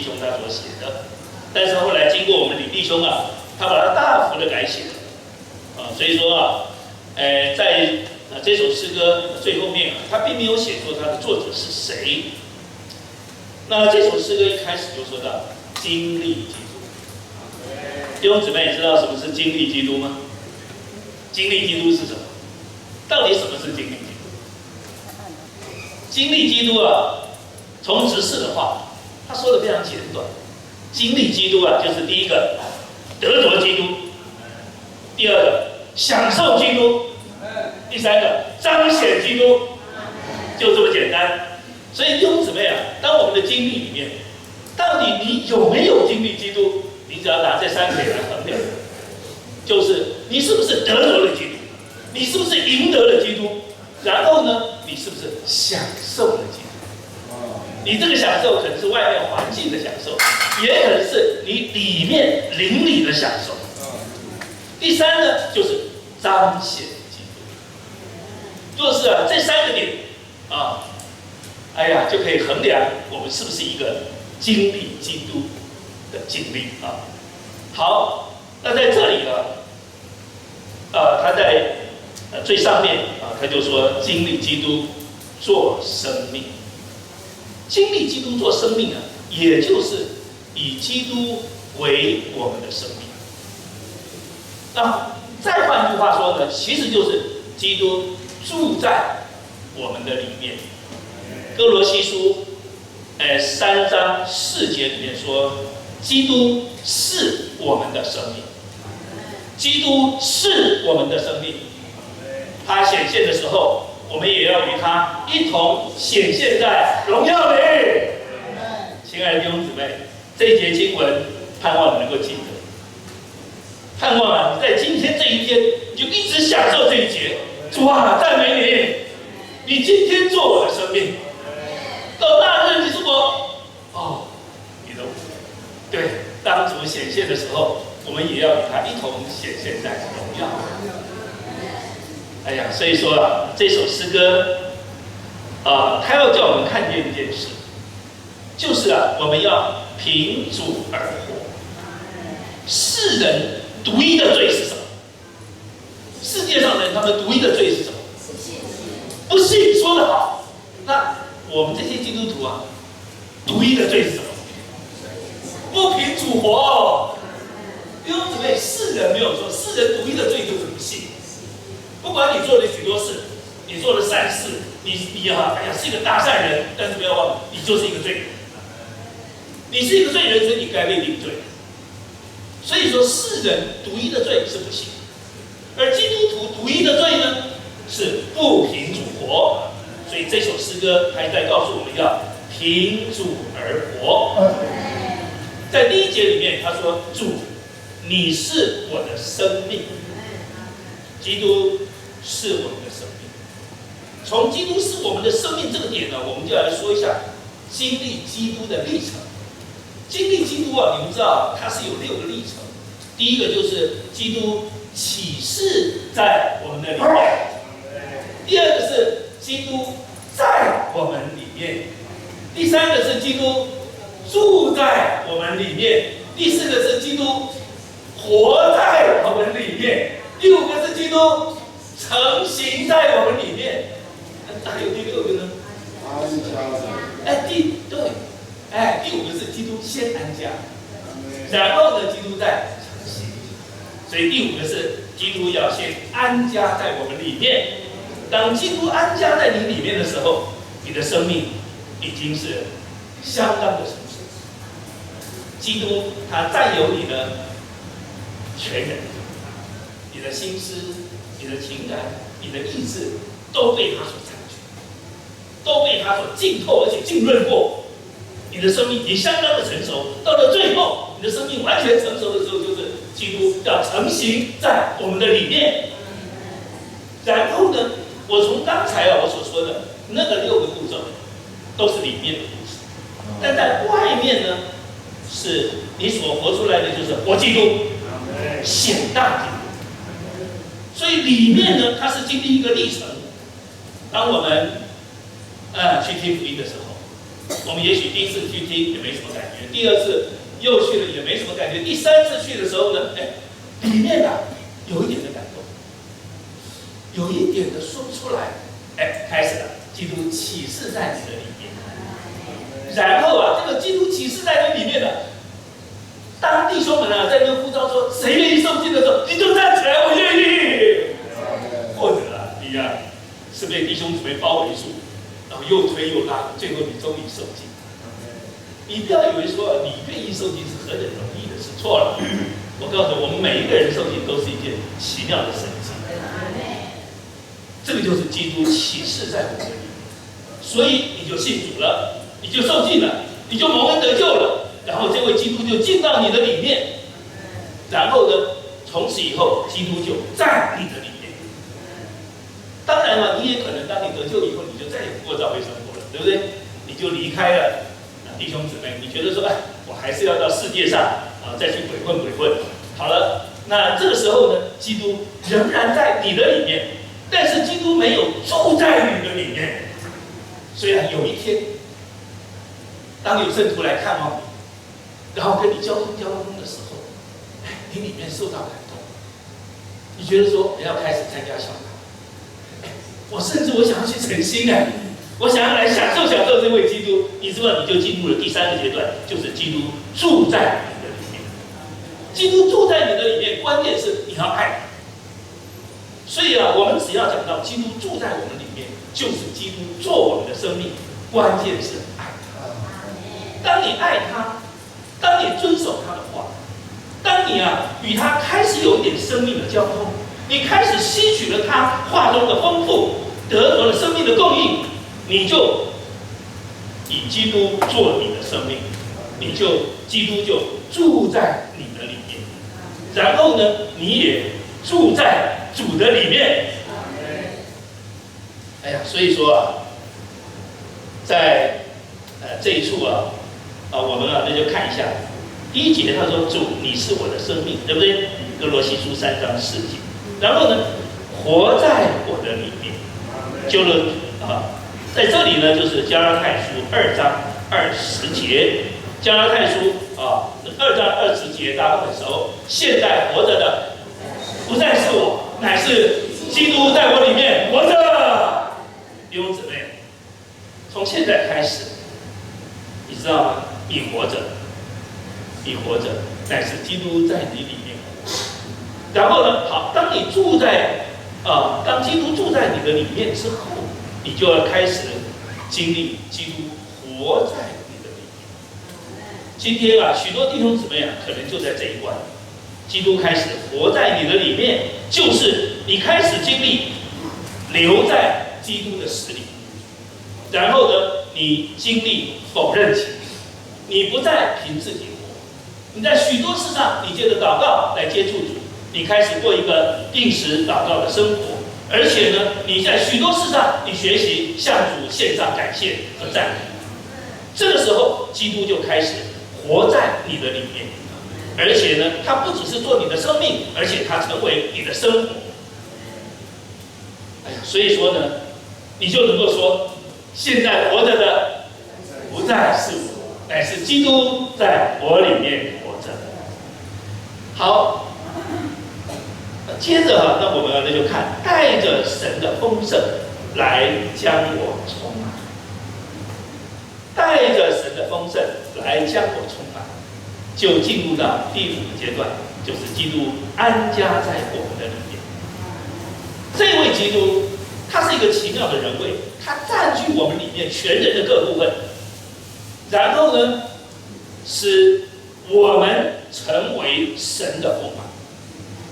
兄他所写的，但是后来经过我们李弟兄啊，他把它大幅的改写了，所以说啊，在这首诗歌最后面啊，他并没有写出他的作者是谁。那这首诗歌一开始就说到经历基督，弟兄姊妹，你知道什么是经历基督吗？经历基督是什么？到底什么是经历基督？经历基督啊，从执事的话，他说的非常简短。经历基督啊，就是第一个得着基督，第二个享受基督，第三个彰显基督，就这么简单。所以弟兄姊妹啊，当我们的经历里面，到底你有没有经历基督？你只要拿这三个来衡量，就是你是不是得着了基督，你是不是赢得了基督，然后呢，你是不是享受了基督？你这个享受可能是外面环境的享受，也可能是你里面灵里的享受。第三呢，就是彰显基督。就是啊，这三个点啊，哎呀，就可以衡量我们是不是一个经历基督的经历啊。好，那在这里呢，他在最上面啊，他就说经历基督做生命。经历基督做生命啊，也就是以基督为我们的生命。那再换句话说呢，其实就是基督住在我们的里面。哥罗西书3章4节里面说，基督是我们的生命，基督是我们的生命。他显现的时候，我们也要与他一同显现在荣耀里。亲爱的弟兄姊妹，这一节经文盼望你能够记得，盼望啊，你在今天这一天，你就一直享受这一节。主啊，赞美你，你今天做我的生命，到那日你是我你的对，当主显现的时候，我们也要与他一同显现在荣耀。哎呀，所以说啊，这首诗歌他要叫我们看见一件事，就是啊，我们要凭主而活。世人独一的罪是什么？世界上人他们独一的罪是什么？不信。说得好。那我们这些基督徒啊，独一的罪是什么？不凭主活。弟兄姊妹，世人没有说，世人独一的罪就是不信。不管你做了许多事，你做了善事，你是一个大善人，但是不要忘了，你就是一个罪人。你是一个罪人，所以你该被定罪。所以说，世人独一的罪是不信，而基督徒独一的罪呢，是不凭主活。所以这首诗歌还在告诉我们要凭主而活。在第一节里面，他说：“主，你是我的生命。”基督是我们的生命。从基督是我们的生命这个点呢，我们就来说一下经历基督的历程。经历基督啊，你们知道它是有6个历程。第一个就是基督启示在我们的里面，第二个是基督在我们里面，第三个是基督住在我们里面，第四个是基督活在我们里面，第5个是基督成形在我们里面。还有第6个呢？第5个是基督先安家，然后呢，基督再成形。所以第5个是基督要先安家在我们里面。当基督安家在你里面的时候，你的生命已经是相当的成熟。基督他占有你的全人，你的心思、你的情感、你的意志都被他所占据，都被他所浸透，而且浸润过。你的生命已经相当的成熟，到了最后，你的生命完全成熟的时候，就是基督要成形在我们的里面。然后呢，我从刚才我所说的那个6个步骤，都是里面的故事，但在外面呢，是你所活出来的，就是活基督，显大基督。所以里面呢，它是经历一个历程。当我们去听福音的时候，我们也许第一次去听也没什么感觉，第二次又去了也没什么感觉，第三次去的时候呢，里面啊有一点的感动，有一点的说不出来，开始了，基督启示在你的里面。然后啊，这个基督启示在你里面呢，当弟兄们啊在那呼召说谁愿意受浸的时候，你就站起来，我愿意。或者啊，你啊是被弟兄姊妹包围住，然后又推又拉，最后你终于受浸。你不要以为说你愿意受浸是何等容易的事，错了。我告诉你，我们每一个人受浸都是一件奇妙的神迹。这个就是基督启示在我们里面，所以你就信主了，你就受浸了，你就蒙恩得救了，然后这位基督就进到你的里面，然后呢，从此以后基督就在你的里面。当然了，你也可能当你得救以后，你就再也不过教会生活了，对不对？你就离开了弟兄姊妹，你觉得说，我还是要到世界上再去鬼混。好了，那这个时候呢，基督仍然在你的里面，但是基督没有住在你的里面。虽然有一天，当有圣徒来看望你，然后跟你交通的时候，你里面受到感动，你觉得说我要开始参加小堂，我甚至想要去诚心我想要来享受这位基督，你知道，你就进入了第三个阶段，就是基督住在你的里面。基督住在你的里面，关键是你要爱他。所以啊，我们只要讲到基督住在我们里面，就是基督做我们的生命，关键是爱他。当你爱他，当你遵守他的话，当你与他开始有一点生命的交通，你开始吸取了他话中的丰富，得着了生命的供应，你就以基督做你的生命，基督就住在你的里面，然后呢，你也住在主的里面。所以说在这一处我们那就看一下第一节，他说主你是我的生命，对不对？哥罗西书3章4节。然后呢，活在我的里面，在这里呢，就是加拉太书2章20节。加拉太书2章20节大家都很熟。现在活着的不再是我，乃是基督在我里面活着。弟兄姊妹，从现在开始，你知道吗？你活着，乃是基督在你里面活。然后呢，好，当基督住在你的里面之后，你就要开始经历基督活在你的里面。今天许多弟兄姊妹可能就在这一关，基督开始活在你的里面，就是你开始经历留在基督的死里，然后呢，你经历否认己，你不再凭自己活，你在许多事上，你借着祷告来接触主，你开始过一个定时祷告的生活，而且呢，你在许多事上，你学习向主献上感谢和赞美。这个时候，基督就开始活在你的里面，而且呢，他不只是做你的生命，而且他成为你的生活。所以说呢，你就能够说，现在活着的不再是我，乃是基督在我里面活着。好，接着那我们那就看，带着神的丰盛来将我充满，带着神的丰盛来将我充满，就进入到第5个阶段，就是基督安家在我们的里面。这位基督，他是一个奇妙的人位，他占据我们里面全人的各部分，然后呢，使我们成为神的丰满。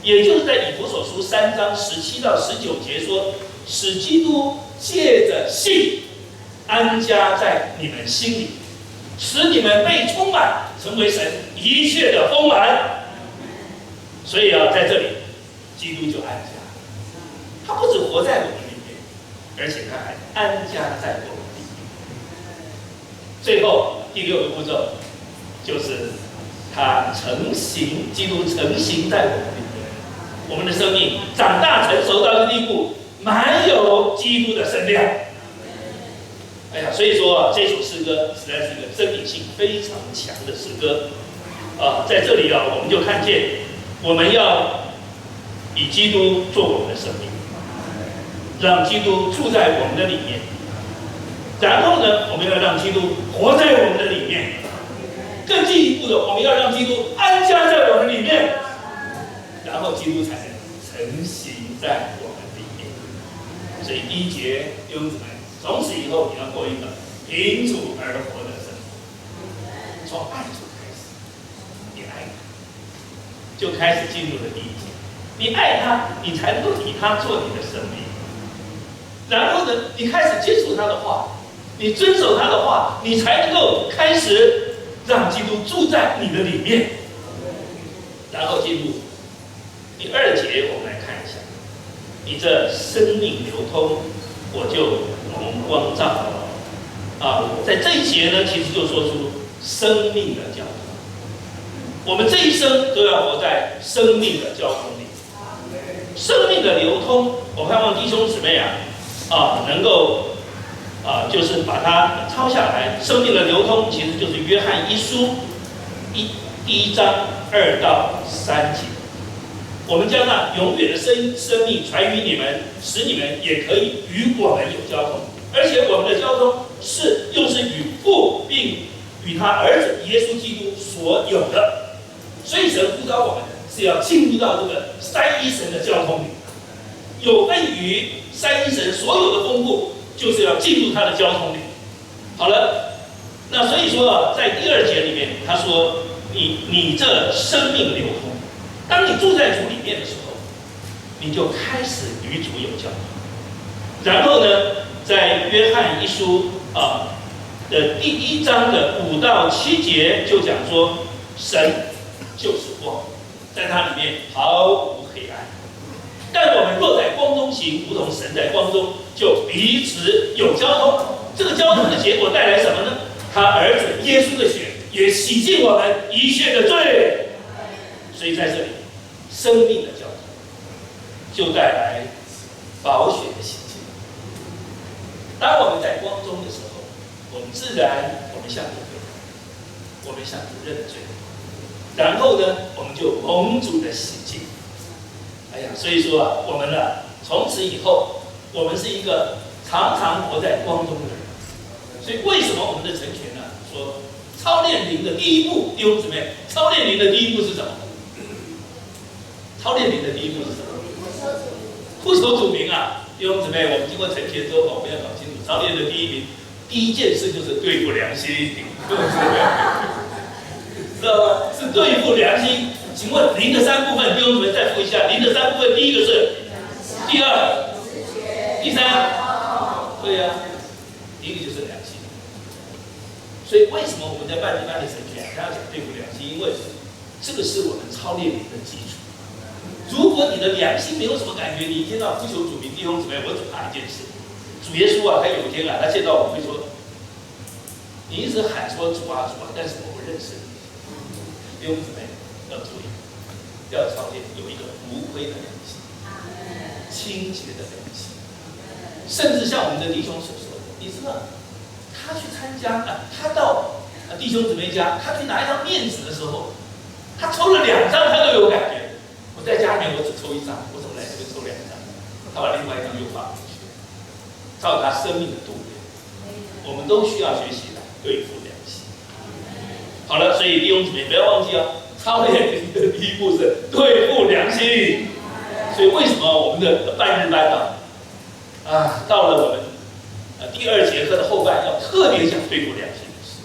也就是在以弗所书3章17到19节说，使基督借着信安家在你们心里，使你们被充满，成为神一切的丰满。所以在这里，基督就安家，他不只活在我们里面，而且他还安家在我们里面。最后第6个步骤，就是他成形，基督成形在我们里面。我们的生命长大成熟到一个地步，满有基督的身量。哎呀，所以说啊，这首诗歌实在是一个真理性非常强的诗歌啊，在这里啊，我们就看见我们要以基督做我们的生命，让基督住在我们的里面。然后呢，我们要让基督活在我们的里面。更进一步的，我们要让基督安家在我们里面，然后基督才能成型在我们里面。所以第一节弟兄姊妹，从此以后你要过一个凭主而活的生活，从爱主开始，你爱他，就开始进入了第一节。你爱他，你才能够以他做你的生命。然后呢，你开始接触他的话，你遵守他的话，你才能够开始让基督住在你的里面。然后进入第二节，我们来看一下，你这生命流通，我就蒙光照了。在这一节呢，其实就说出生命的交通。我们这一生都要活在生命的交通里，生命的流通。我盼望弟兄姊妹能够就是把它抄下来。生命的流通其实就是约翰一书第一章2到3节。我们将那永远的生命传于你们，使你们也可以与我们有交通。而且我们的交通又是与父并与他儿子耶稣基督所有的。所以神呼召我们是要进入到这个三一神的交通里，有份于三一神所有的丰富，就是要进入他的交通里。好了，那所以说在第2节里面，他说你这生命流通，当你住在主里面的时候，你就开始与主有交通。然后呢，在约翰一书的第1章的5到7节就讲说，神就是光，在它里面毫无黑暗。但我们若在光中行，如同神在光中，就彼此有交通。这个交通的结果带来什么呢？他儿子耶稣的血也洗净我们一切的罪。所以在这里，生命的交通就带来宝血的洗净。当我们在光中的时候，我们自然向主悔改，我们向主认罪，然后呢，我们就蒙主的洗净。哎呀，所以说我们从此以后，我们是一个常常活在光中的人。所以为什么我们的成全说操练灵的第一步，弟兄姊妹，操练灵的第一步是什么？操练灵的第一步是什么？呼求主名弟兄姊妹，我们经过成全之后，我们要搞清楚，操练的第一件事就是对付良心，知道吗？是对付良心。请问灵的3部分，弟兄姊妹再复一下，灵的3部分，第一个是，第二，第三，对第一个就是良心。所以为什么我们在办理成全，他要讲对付良心？因为这个是我们操练灵的基础。如果你的良心没有什么感觉，你一天到晚呼求主名，弟兄姊妹，我只怕一件事，主耶稣他有一天他见到我会说，你一直喊说主啊主啊，但是我不认识你。弟兄姊妹要注意，要操练有一个无愧的良心，清洁的良心。甚至像我们的弟兄所说的，你知道，他去参加他到弟兄姊妹家，他去拿一张面纸的时候，他抽了2张，他都有感觉。我在家里面我只抽1张，我怎么来这边抽2张？他把另外1张又放回去，照他生命的度量。我们都需要学习来对付良心。好了，所以弟兄姊妹不要忘记操练灵的第一步是对付良心。所以为什么我们的半日班到了我们第2节课的后半，要特别讲对付良心的事，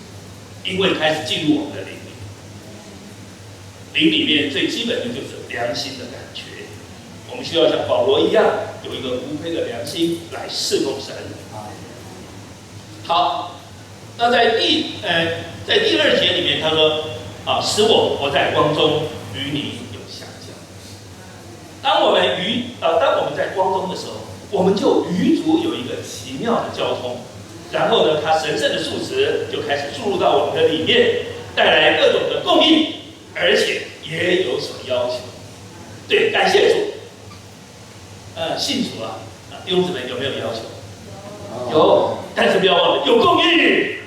因为开始进入我们的灵里。灵里面最基本的就是良心的感觉。我们需要像保罗一样，有一个无愧的良心来侍奉神。好，那在第2节里面，他说使我活在光中，与你有相交。当我们在光中的时候，我们就与主有一个奇妙的交通。然后呢，他神圣的数值就开始注入到我们的里面，带来各种的供应，而且也有所要求。对，感谢主。信主弟兄姊妹有没有要求？有，但是不要忘了，有供应，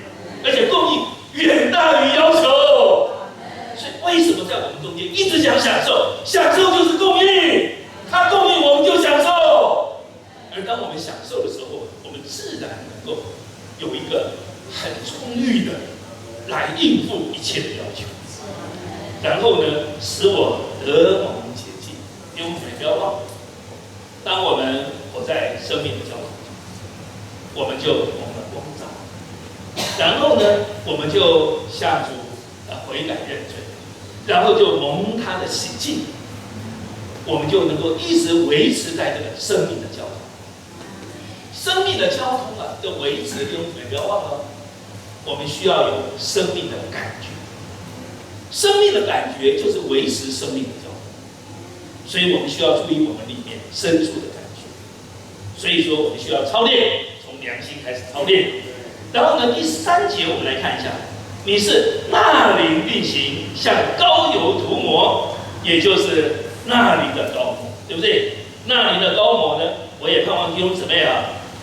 而且供应远大于要求。所以为什么在我们中间一直讲享受？享受就是供应，他供应我们就享受。而当我们享受的时候，我们自然能够有一个很充裕的来应付一切的要求。然后呢，使我得蒙洁净。弟兄姊妹不要忘了，当我们活在生命的交通中，我们就蒙了光照。然后呢，我们就向主悔改认罪，然后就蒙他的洗净，我们就能够一直维持在这个生命的交通。生命的交通的维持，弟兄姊妹不要忘了，我们需要有生命的感觉。生命的感觉就是维持生命的交通，所以我们需要注意我们里面深处的感觉。所以说，我们需要操练，从良心开始操练。然后呢，第3节我们来看一下，你是纳灵并行，像膏油涂抹，也就是纳灵的膏抹，对不对？纳灵的膏抹呢，我也盼望弟兄姊妹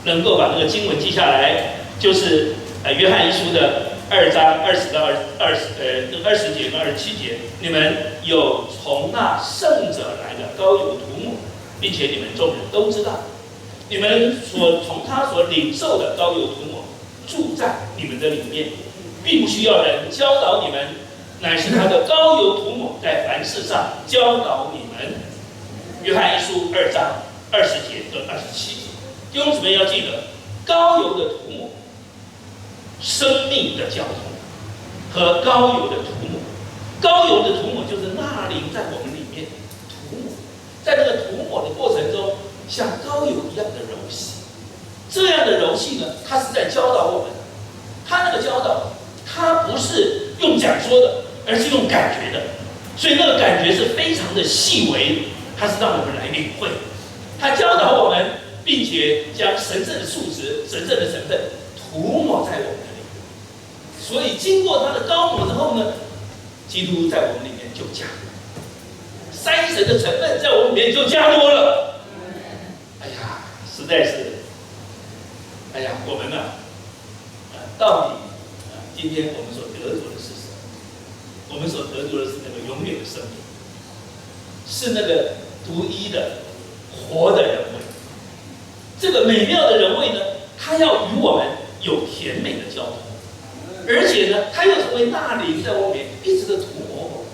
能够把这个经文记下来，就是约翰一书的2章20到20节跟27节，你们有从那圣者来的膏油涂抹，并且你们众人都知道，你们从他所领受的膏油涂抹住在你们的里面，并不需要人教导你们，乃是他的膏油涂抹在凡事上教导你们。约翰一书2章20节跟27节，弟兄姊妹要记得，膏油的涂抹，生命的交通和膏油的涂抹。膏油的涂抹就是纳灵在我们里面涂抹，在这个涂抹的过程中，像膏油一样的柔细。这样的柔细呢，它是在教导我们。它那个教导，它不是用讲说的，而是用感觉的。所以那个感觉是非常的细微，它是让我们来领会。它教导我们，并且将神圣的素质、神圣的成分涂抹在我们的里面。所以经过它的膏抹之后呢，基督在我们里面就加多，三神的成分在我们里面就加多了。哎呀，实在是，哎呀，我们到底今天我们所得着的是什么？我们所得着的是那个永远的生命，是那个独一的活的人位。这个美妙的人位呢，它要与我们有甜美的交通，而且呢，它又成为纳灵在我们一直的涂抹我们，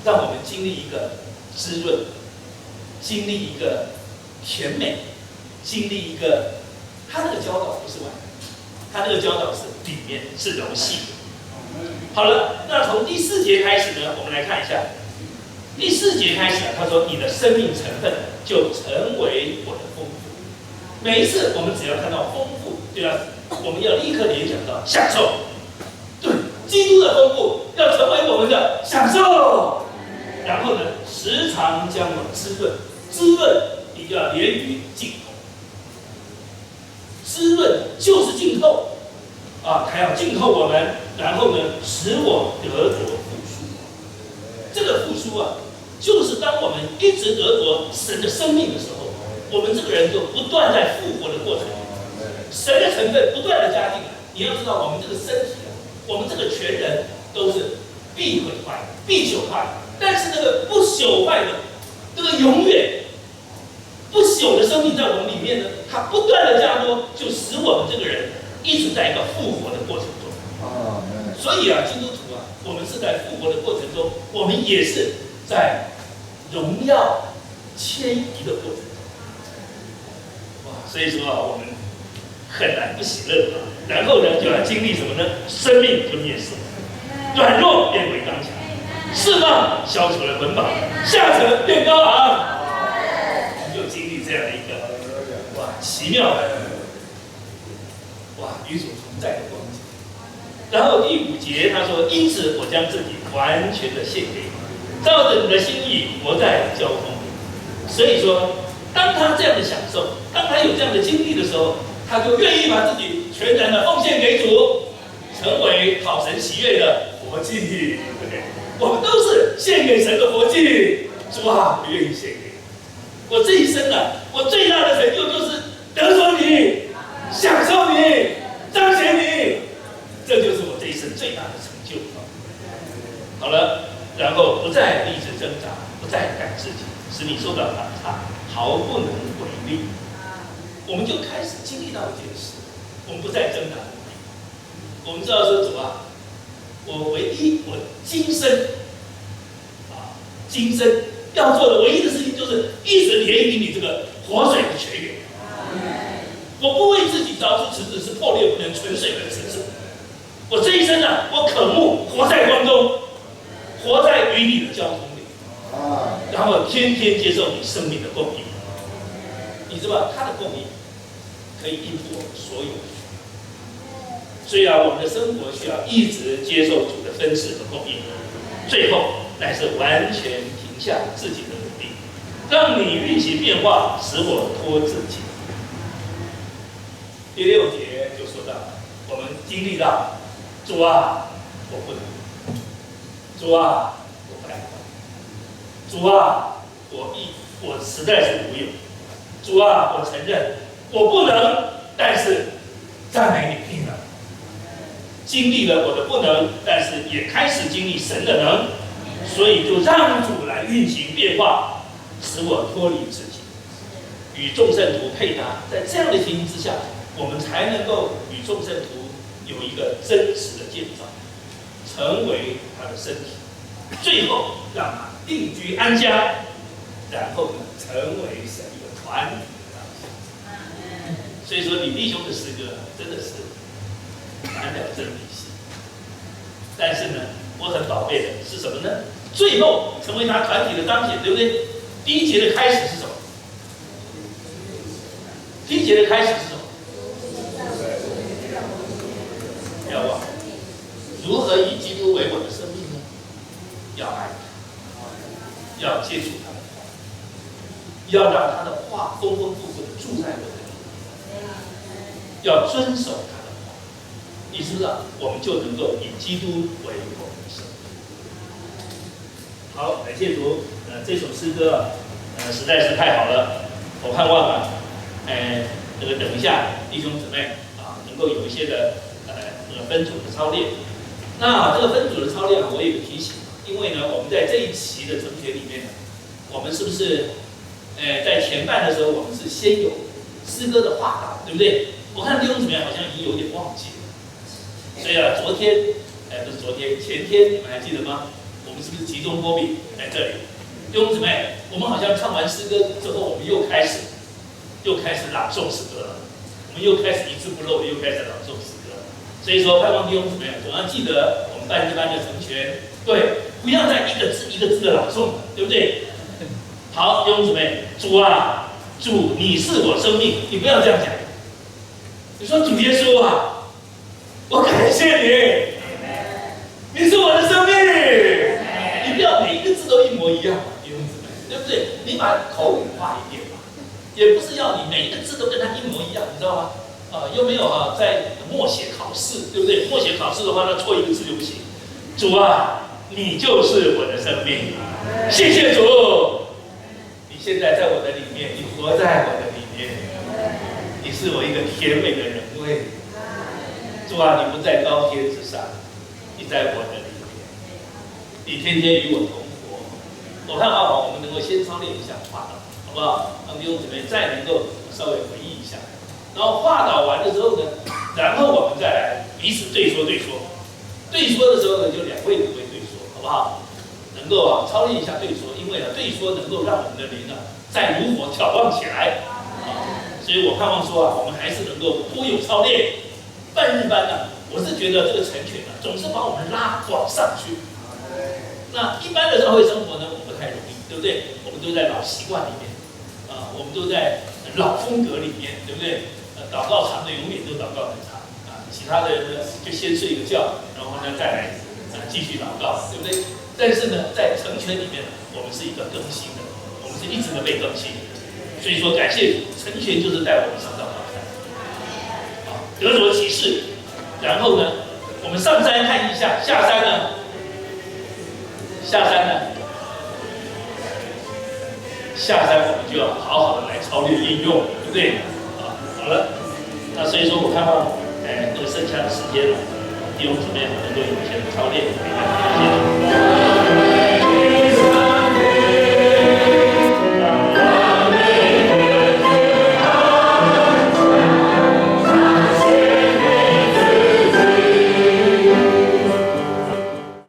让我们经历一个滋润，经历一个甜美，经历一个，他那个教导不是外面，他那个教导是里面是柔细的。好了，那从第4节开始呢，我们来看一下。第4节开始他说：“你的生命成分就成为我的丰富。”每一次我们只要看到丰富，对吧？我们要立刻联想到享受。对，基督的丰富要成为我们的享受。然后呢，时常将我们滋润，滋润也要连于浸透。滋润就是浸透它要浸透我们，然后呢，使我得着复苏。这个复苏就是当我们一直得着神的生命的时候，我们这个人就不断在复活的过程中，神的成分不断的加进来。你要知道，我们这个身体我们这个全人都是必毁坏、必朽坏，但是那个不朽坏的，这个永远不朽的生命在我们里面呢，它不断的加多，就使我们这个人一直在一个复活的过程中。所以基督徒我们是在复活的过程中，我们也是在荣耀迁移的过程中。所以说我们很难不喜乐然后呢，就要经历什么呢？生命就灭世，软弱变为刚强，释放消除了捆绑，下沉变高昂。我们就经历这样的一个奇妙的与主同在的光景。然后第5节他说：“因此我将自己完全的献给你，照着你的心意活在交通里。”所以说，当他这样的享受，当他有这样的经历的时候，他就愿意把自己全然的奉献给主，成为讨神喜悦的活祭。对不对？我们都是献给神的活祭。主我愿意献给你。我这一生我最大的成就就是得着你，享受你，彰显你。好了，然后不再立志挣扎，不再改自己，使你受到反差，毫不能为力。我们就开始经历到一件事，我们不再挣扎努力，我们知道说主啊，我唯一我今生今生要做的唯一的事情就是一直怜悯你这个活水的泉源。我不为自己凿出池子，是破裂不能存水的池子。我这一生啊，我渴慕活在光中，活在与你的交通里，然后天天接受你生命的供应。你知道他的供应可以应付我们所有的需要，所以啊，我们的生活需要一直接受主的分赐和供应，最后乃是完全停下自己的努力，让你运行变化，使我脱自己。第6节就说到，我们经历到主啊，我不能；主啊，我不来；主啊，我实在是无有；主啊，我承认我不能，但是赞美你必能。经历了我的不能，但是也开始经历神的能，所以就让主来运行变化，使我脱离自己，与众圣徒配搭。在这样的情形之下，我们才能够与众圣徒有一个真实的建造，成为他的身体，最后让他定居安家，然后呢，成为神一个团体的当下。所以说，李弟兄的诗歌真的是满了真理性。但是呢，我很宝贝的是什么呢？最后成为他团体的彰显，对不对？第1节的开始是什么？第1节的开始是什么？不要忘了，如何以基督为我的生命呢？要爱他，要接触他的话，要让他的话丰丰富富的住在我的里面，要遵守他的话。你知不知道？我们就能够以基督为我们的生命。好，感谢主。这首诗歌实在是太好了。我盼望啊，等一下弟兄姊妹能够有一些的分组的操练。那这个分组的操练我也有提醒，因为呢，我们在这一期的成学里面，我们是不是在前半的时候，我们是先有诗歌的画导，对不对？我看弟兄姊妹好像已经有点忘记了。所以啊，不是昨天，前天你们还记得吗？我们是不是集中播比在这里？弟兄姊妹，我们好像唱完诗歌之后，我们又开始朗诵诗歌了，我们又开始一字不漏的又开始朗诵诗歌了。所以说，盼望弟兄姊妹总要记得我们半日班的成全，对，不要再一个字一个字的朗诵了，对不对？好，弟兄姊妹，主啊，主，你是我生命，你不要这样讲。你说主耶稣啊，我感谢你，你是我的生命，你不要每一个字都一模一样，弟兄姊妹，对不对？你把口语化一点嘛，也不是要你每一个字都跟他一模一样，你知道吗？又没有在默写考试，对不对？默写考试的话，那错一个字就不行。主啊，你就是我的生命，谢谢主，你现在在我的里面，你活在我的里面，你是我一个甜美的人味。主啊，你不在高天之上，你在我的里面，你天天与我同活。我看我们能够先操练一下画导，好不好？让弟兄姊妹再能够稍微回忆一下。然后画导完了之后呢，然后我们再来彼此对说。对说的时候呢，就2位对说，好不好？能够操练一下对说，因为对说能够让我们的灵再如火挑旺起来。所以我盼望说我们还是能够多有操练。半日班我是觉得这个成全总是把我们拉往上去。那一般的教会生活呢，我不太容易，对不对？我们都在老习惯里面，我们都在老风格里面，对不对？祷告长的永远都祷告很长其他的人呢就先睡个觉，然后呢再来继续祷告，对不对？但是呢，在成全里面我们是一个更新的，我们是一直的被更新。所以说，感谢主，成全就是带我们上到高山，得着启示，然后呢，我们上山看一下，下山呢，我们就要好好的来操练应用，对不对？好了，那所以说我盼望，那个剩下的时间弟兄姊妹能够有一些操练。